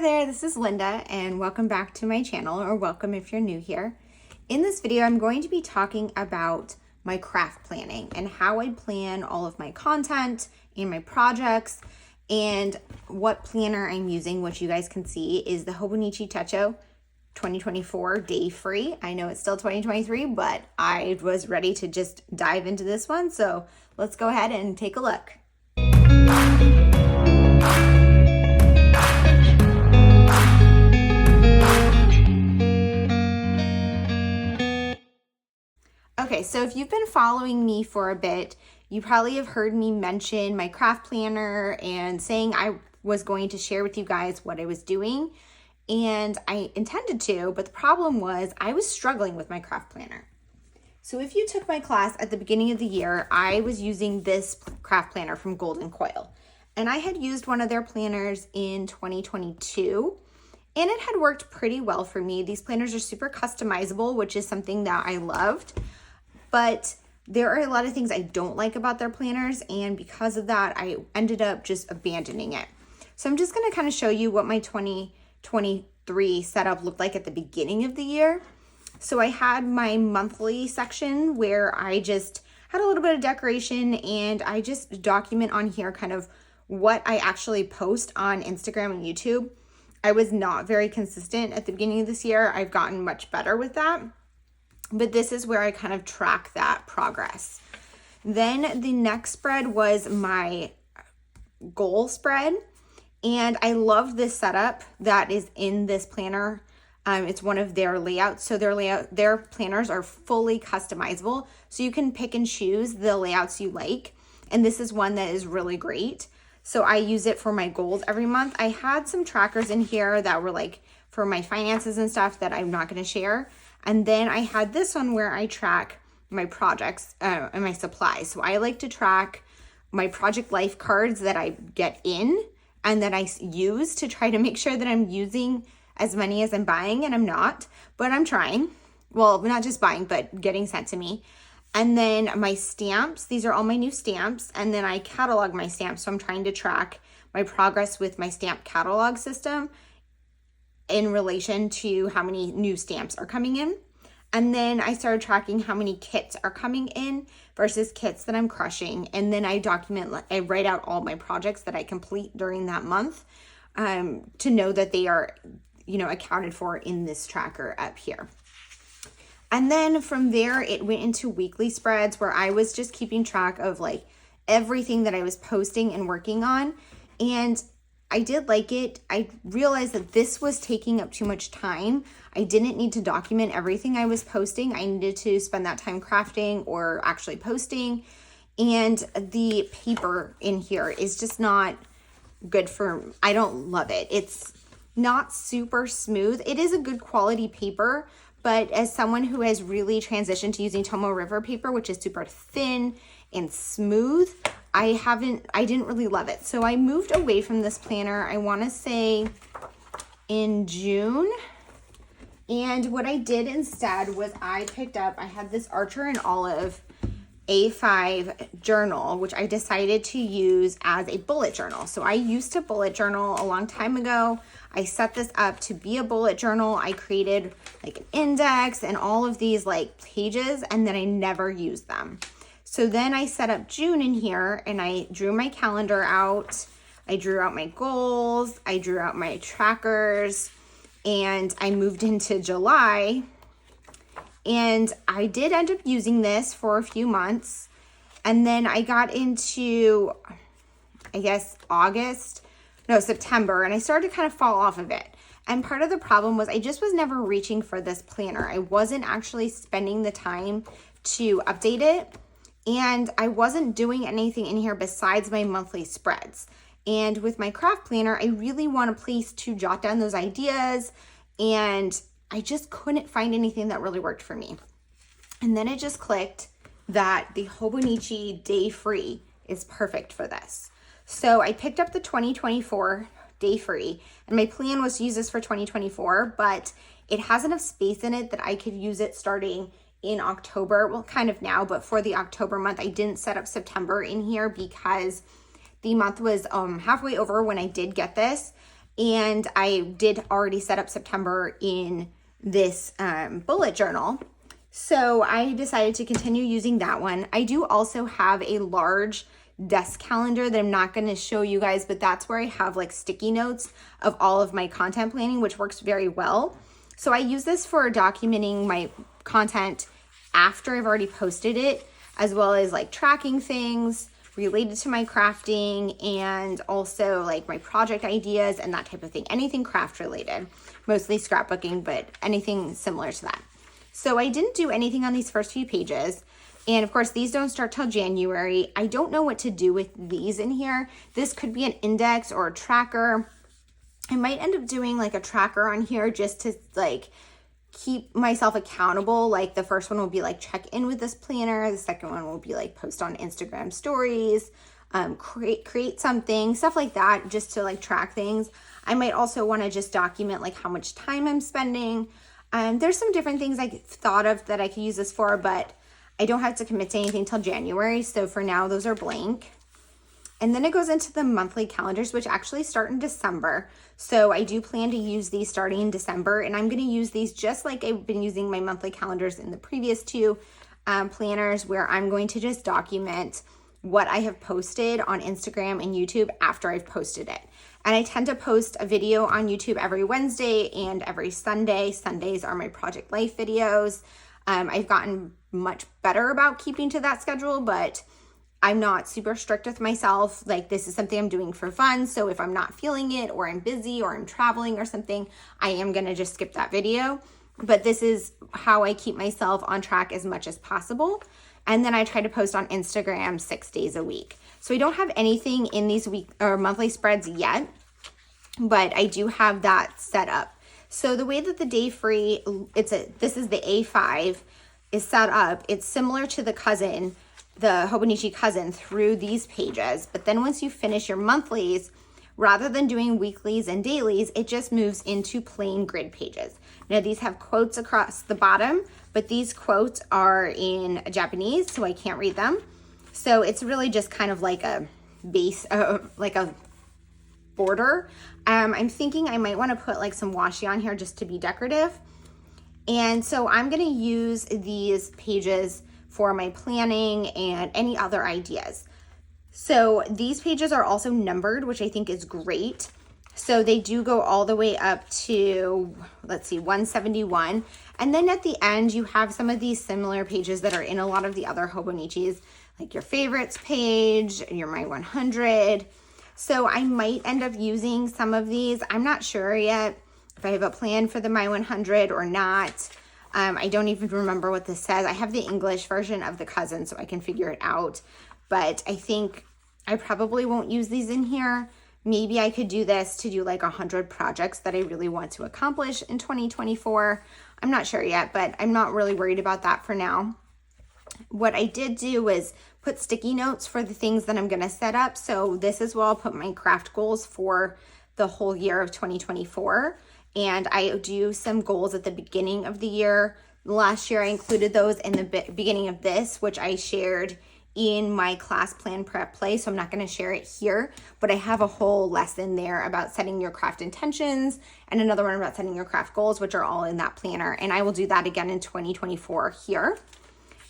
there, this is Linda and welcome back to my channel, or welcome if you're new here. In this video, I'm going to be talking about my craft planning and how I plan all of my content and my projects, and what planner I'm using, which you guys can see is the Hobonichi Techo 2024 day free. I know it's still 2023, but I was ready to just dive into this one. So let's go ahead and take a look. Okay, so if you've been following me for a bit, you probably have heard me mention my craft planner and saying I was going to share with you guys what I was doing. And I intended to, but the problem was I was struggling with my craft planner. So if you took my class at the beginning of the year, I was using this craft planner from Golden Coil. And I had used one of their planners in 2022. And it had worked pretty well for me. These planners are super customizable, which is something that I loved. But there are a lot of things I don't like about their planners, and because of that, I ended up just abandoning it. So I'm just going to kind of show you what my 2023 setup looked like at the beginning of the year. So I had my monthly section where I just had a little bit of decoration, and I just document on here kind of what I actually post on Instagram and YouTube. I was not very consistent at the beginning of this year. I've gotten much better with that. But this is where I kind of track that progress. Then the next spread was my goal spread. And I love this setup that is in this planner. It's one of their layouts. So their planners are fully customizable. So you can pick and choose the layouts you like. And this is one that is really great. So I use it for my goals every month. I had some trackers in here that were like for my finances and stuff that I'm not going to share. And then I had this one where I track my projects and my supplies. So I like to track my project life cards that I get in and that I use to try to make sure that I'm using as many as I'm buying, and I'm not, but I'm trying. Well, not just buying, but getting sent to me. And then my stamps, these are all my new stamps, and then I catalog my stamps. So I'm trying to track my progress with my stamp catalog system in relation to how many new stamps are coming in. And then I started tracking how many kits are coming in versus kits that I'm crushing. And then I write out all my projects that I complete during that month to know that they are, accounted for in this tracker up here. And then from there, it went into weekly spreads where I was just keeping track of like everything that I was posting and working on. And I did like it. I realized that this was taking up too much time. I didn't need to document everything I was posting. I needed to spend that time crafting or actually posting. And the paper in here is just not good I don't love it. It's not super smooth. It is a good quality paper, but as someone who has really transitioned to using Tomo River paper, which is super thin and smooth, I didn't really love it. So I moved away from this planner, I want to say in June. And what I did instead was I had this Archer and Olive A5 journal, which I decided to use as a bullet journal. So I used to bullet journal a long time ago. I set this up to be a bullet journal. I created like an index and all of these like pages, and then I never used them. So then I set up June in here and I drew my calendar out. I drew out my goals. I drew out my trackers, and I moved into July. And I did end up using this for a few months. And then I got into, I guess, September, and I started to kind of fall off of it. And part of the problem was I just was never reaching for this planner. I wasn't actually spending the time to update it. And I wasn't doing anything in here besides my monthly spreads. And with my craft planner, I really want a place to jot down those ideas. And I just couldn't find anything that really worked for me. And then it just clicked that the Hobonichi Day Free is perfect for this. So I picked up the 2024 Day Free, and my plan was to use this for 2024, but it has enough space in it that I could use it starting in October. Well, kind of now, but for the October month, I didn't set up September in here because the month was halfway over when I did get this. And I did already set up September in this bullet journal. So I decided to continue using that one. I do also have a large desk calendar that I'm not going to show you guys, but that's where I have like sticky notes of all of my content planning, which works very well. So I use this for documenting my content after I've already posted it, as well as like tracking things related to my crafting and also like my project ideas and that type of thing. Anything craft related, mostly scrapbooking, but anything similar to that. So I didn't do anything on these first few pages. And of course, these don't start till January. I don't know what to do with these in here. This could be an index or a tracker. I might end up doing like a tracker on here just to like keep myself accountable. Like the first one will be like check in with this planner. The second one will be like post on Instagram stories, create something, stuff like that, just to like track things. I might also want to just document like how much time I'm spending. There's some different things I thought of that I could use this for, but I don't have to commit to anything till January. So for now, those are blank. And then it goes into the monthly calendars, which actually start in December. So I do plan to use these starting in December, and I'm going to use these just like I've been using my monthly calendars in the previous two planners, where I'm going to just document what I have posted on Instagram and YouTube after I've posted it. And I tend to post a video on YouTube every Wednesday and every Sunday. Sundays are my Project Life videos. I've gotten much better about keeping to that schedule, but I'm not super strict with myself. Like this is something I'm doing for fun. So if I'm not feeling it or I'm busy or I'm traveling or something, I am going to just skip that video. But this is how I keep myself on track as much as possible. And then I try to post on Instagram 6 days a week. So I don't have anything in these week or monthly spreads yet, but I do have that set up. So the way that the day free, this is the A5 is set up. It's similar to the cousin, the Hobonichi cousin through these pages. But then once you finish your monthlies, rather than doing weeklies and dailies, it just moves into plain grid pages. Now these have quotes across the bottom, but these quotes are in Japanese, so I can't read them. So it's really just kind of like a base, like a border. I'm thinking I might want to put like some washi on here just to be decorative. And so I'm going to use these pages for my planning and any other ideas. So these pages are also numbered, which I think is great. So they do go all the way up to, let's see, 171. And then at the end, you have some of these similar pages that are in a lot of the other Hobonichis, like your favorites page, your My 100. So I might end up using some of these. I'm not sure yet if I have a plan for the My 100 or not. I don't even remember what this says. I have the English version of the cousin, so I can figure it out. But I think I probably won't use these in here. Maybe I could do this to do like 100 projects that I really want to accomplish in 2024. I'm not sure yet, but I'm not really worried about that for now. What I did do was put sticky notes for the things that I'm going to set up. So this is where I'll put my craft goals for the whole year of 2024. And I do some goals at the beginning of the year. Last year, I included those in the beginning of this, which I shared in my class plan prep play. So I'm not going to share it here, but I have a whole lesson there about setting your craft intentions and another one about setting your craft goals, which are all in that planner. And I will do that again in 2024 here.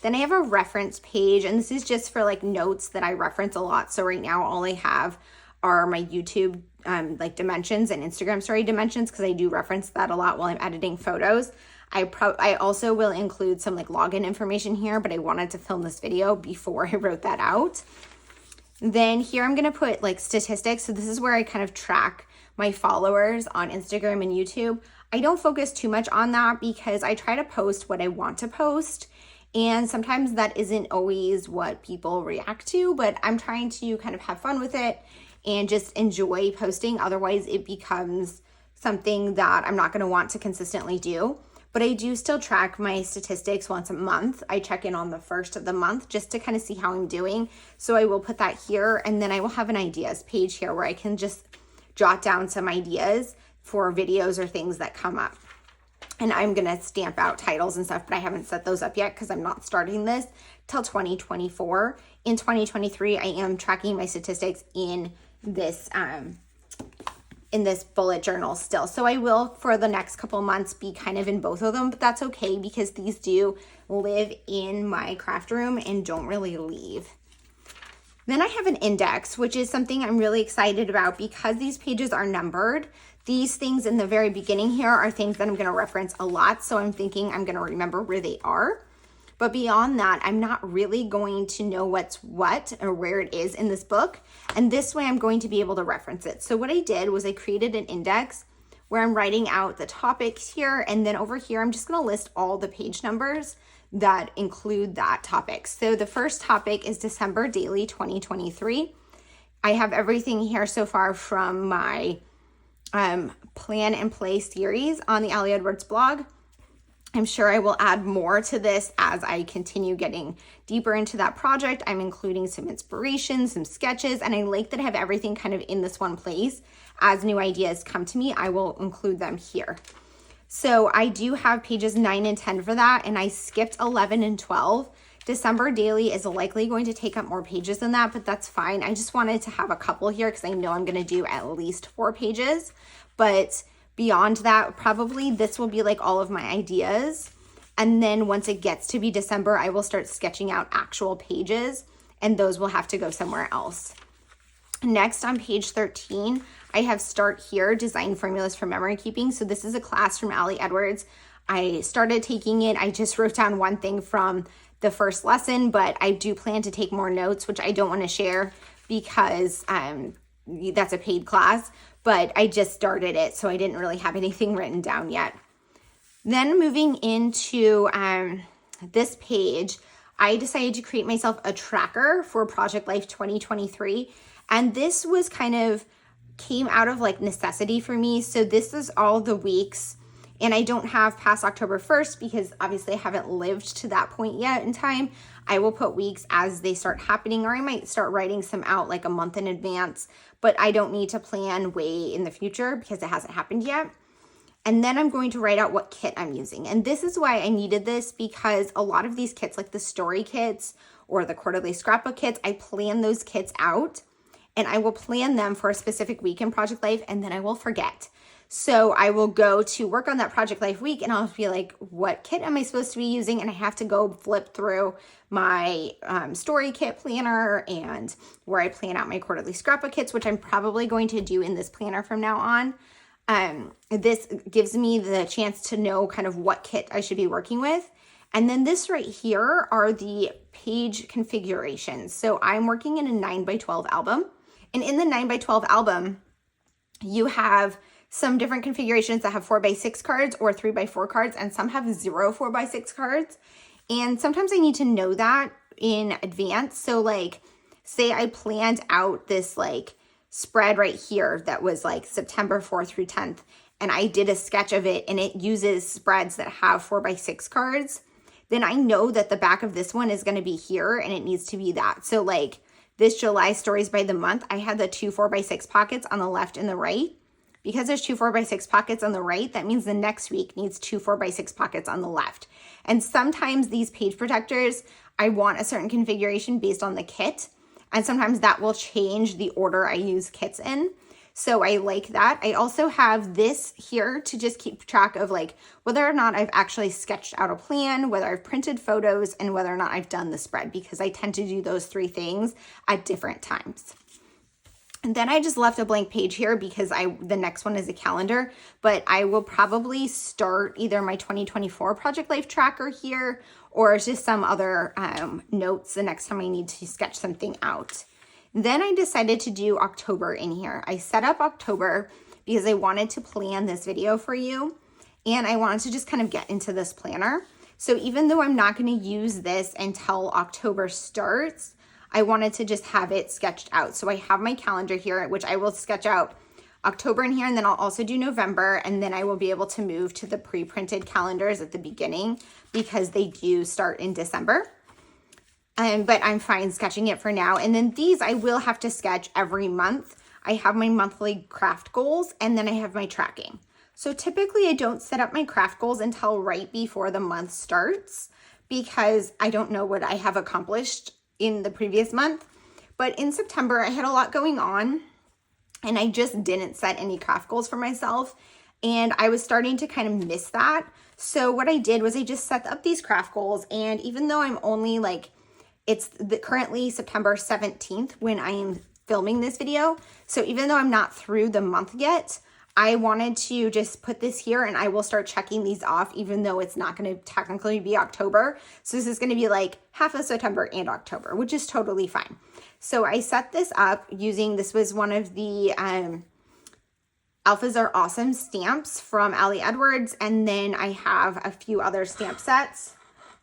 Then I have a reference page, and this is just for like notes that I reference a lot. So right now, all I have are my YouTube like dimensions and Instagram story dimensions, because I do reference that a lot while I'm editing photos. I also will include some like login information here, but I wanted to film this video before I wrote that out. Then here I'm going to put like statistics. So this is where I kind of track my followers on Instagram and YouTube. I don't focus too much on that because I try to post what I want to post. And sometimes that isn't always what people react to, but I'm trying to kind of have fun with it and just enjoy posting. Otherwise, it becomes something that I'm not going to want to consistently do. But I do still track my statistics once a month. I check in on the first of the month just to kind of see how I'm doing. So I will put that here, and then I will have an ideas page here where I can just jot down some ideas for videos or things that come up. And I'm going to stamp out titles and stuff, but I haven't set those up yet because I'm not starting this till 2024. In 2023, I am tracking my statistics in this in this bullet journal still. So I will for the next couple months be kind of in both of them, but that's okay because these do live in my craft room and don't really leave. Then I have an index, which is something I'm really excited about because these pages are numbered. These things in the very beginning here are things that I'm going to reference a lot. So I'm thinking I'm going to remember where they are. But beyond that, I'm not really going to know what's what or where it is in this book. And this way I'm going to be able to reference it. So what I did was I created an index where I'm writing out the topics here. And then over here, I'm just going to list all the page numbers that include that topic. So the first topic is December Daily 2023. I have everything here so far from my Plan and Play series on the Allie Edwards blog. I'm sure I will add more to this as I continue getting deeper into that project. I'm including some inspiration, some sketches, and I like that I have everything kind of in this one place. As new ideas come to me, I will include them here. So I do have pages 9 and 10 for that, and I skipped 11 and 12. December Daily is likely going to take up more pages than that, but that's fine. I just wanted to have a couple here because I know I'm going to do at least 4 pages, but beyond that, probably this will be like all of my ideas. And then once it gets to be December, I will start sketching out actual pages and those will have to go somewhere else. Next on page 13, I have Start Here, Design Formulas for Memory Keeping. So this is a class from Allie Edwards. I started taking it. I just wrote down one thing from the first lesson, but I do plan to take more notes, which I don't want to share because that's a paid class. But I just started it, so I didn't really have anything written down yet. Then moving into this page, I decided to create myself a tracker for Project Life 2023. And this was kind of came out of like necessity for me. So this is all the weeks, and I don't have past October 1st because obviously I haven't lived to that point yet in time. I will put weeks as they start happening, or I might start writing some out like a month in advance, but I don't need to plan way in the future because it hasn't happened yet. And then I'm going to write out what kit I'm using. And this is why I needed this, because a lot of these kits, like the story kits or the quarterly scrapbook kits, I plan those kits out and I will plan them for a specific week in Project Life, and then I will forget. So I will go to work on that Project Life week and I'll be like, what kit am I supposed to be using? And I have to go flip through my story kit planner and where I plan out my quarterly scrapbook kits, which I'm probably going to do in this planner from now on. This gives me the chance to know kind of what kit I should be working with. And then this right here are the page configurations. So I'm working in a 9x12 album. And in the 9x12 album, you have some different configurations that have 4x6 cards or 3x4 cards, and some have 0 4x6 cards. And sometimes I need to know that in advance. So like, say I planned out this like spread right here that was like September 4th through 10th, and I did a sketch of it and it uses spreads that have 4x6 cards, then I know that the back of this one is going to be here and it needs to be that. So like this July Stories by the Month, I had the 2 4x6 pockets on the left and the right. Because there's 2 4x6 pockets on the right, that means the next week needs 2 4x6 pockets on the left. And sometimes these page protectors, I want a certain configuration based on the kit. And sometimes that will change the order I use kits in. So I like that. I also have this here to just keep track of like whether or not I've actually sketched out a plan, whether I've printed photos, and whether or not I've done the spread, because I tend to do those 3 things at different times. And then I just left a blank page here because the next one is a calendar, but I will probably start either my 2024 Project Life tracker here or just some other notes the next time I need to sketch something out. Then I decided to do October in here. I set up October because I wanted to plan this video for you, and I wanted to just kind of get into this planner. So even though I'm not going to use this until October starts, I wanted to just have it sketched out. So I have my calendar here, which I will sketch out October in here, and then I'll also do November, and then I will be able to move to the pre-printed calendars at the beginning because they do start in December. But I'm fine sketching it for now. And then these I will have to sketch every month. I have my monthly craft goals, and then I have my tracking. So typically I don't set up my craft goals until right before the month starts because I don't know what I have accomplished in the previous month. But in September, I had a lot going on. and I just didn't set any craft goals for myself. And I was starting to kind of miss that. So what I did was I just set up these craft goals. And even though I'm only like, it's currently September 17th when I am filming this video. So even though I'm not through the month yet, I wanted to just put this here, and I will start checking these off even though it's not going to technically be October. So this is going to be like half of September and October, which is totally fine. So I set this up using, this was one of the Alphas Are Awesome stamps from Ali Edwards. And then I have a few other stamp sets.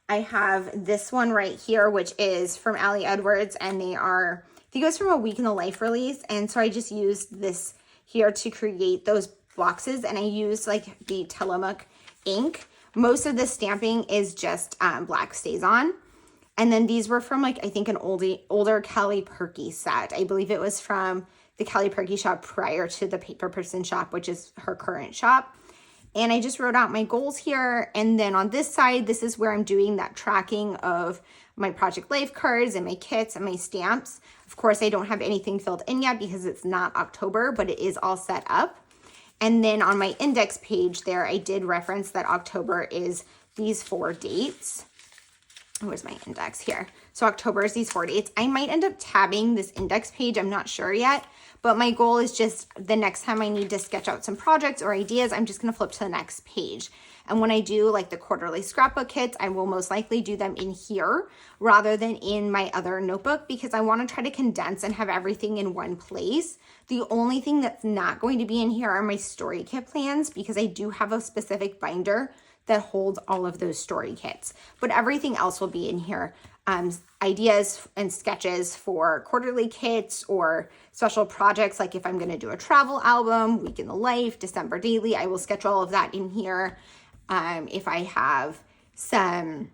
I have this one right here, which is from Ali Edwards, and they are, I think it was from a Week in the Life release. And so I just used this here to create those boxes, and I used like the Tillamook ink. Most of the stamping is just black StazOn. And then these were from like, I think an older Kelly Perky set. I believe it was from the Kelly Perky shop prior to the Paper Person shop, which is her current shop. And I just wrote out my goals here. And then on this side, this is where I'm doing that tracking of my Project Life cards and my kits and my stamps. Of course, I don't have anything filled in yet because it's not October, but it is all set up. And then on my index page there, I did reference that October is these 4 dates. Where's my index here? So October is these 4 dates. I might end up tabbing this index page. I'm not sure yet, but my goal is just the next time I need to sketch out some projects or ideas, I'm just going to flip to the next page. And when I do like the quarterly scrapbook kits, I will most likely do them in here rather than in my other notebook, because I want to try to condense and have everything in one place. The only thing that's not going to be in here are my story kit plans, because I do have a specific binder that holds all of those story kits, but everything else will be in here. Ideas and sketches for quarterly kits or special projects, like if I'm going to do a travel album, Week in the Life, December daily, I will sketch all of that in here. If I have some,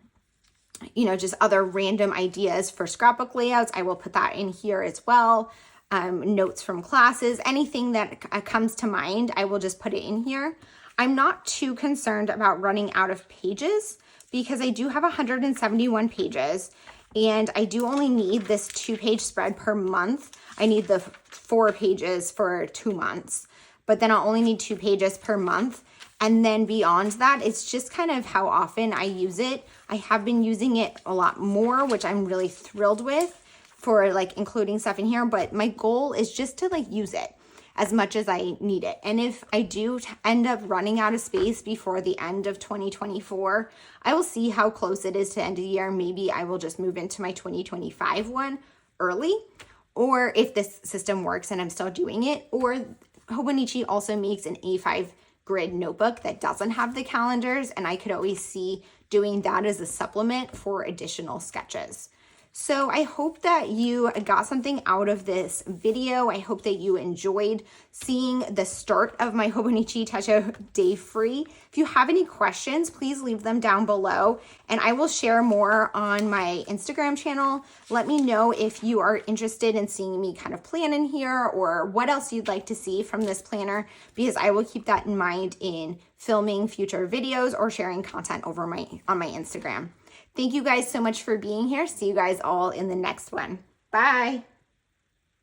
just other random ideas for scrapbook layouts, I will put that in here as well. Notes from classes, anything that comes to mind, I will just put it in here. I'm not too concerned about running out of pages because I do have 171 pages, and I do only need this 2-page spread per month. I need the 4 pages for 2 months, but then I'll only need 2 pages per month. And then beyond that, it's just kind of how often I use it. I have been using it a lot more, which I'm really thrilled with for like including stuff in here, but my goal is just to like use it as much as I need it. And if I do end up running out of space before the end of 2024, I will see how close it is to the end of the year. Maybe I will just move into my 2025 one early, or if this system works and I'm still doing it, or Hobonichi also makes an A5 grid notebook that doesn't have the calendars, and I could always see doing that as a supplement for additional sketches. So I hope that you got something out of this video. I hope that you enjoyed seeing the start of my Hobonichi Techo day free. If you have any questions, please leave them down below, and I will share more on my Instagram channel. Let me know if you are interested in seeing me kind of plan in here, or what else you'd like to see from this planner, because I will keep that in mind in filming future videos or sharing content over on my Instagram. Thank you guys so much for being here. See you guys all in the next one. Bye.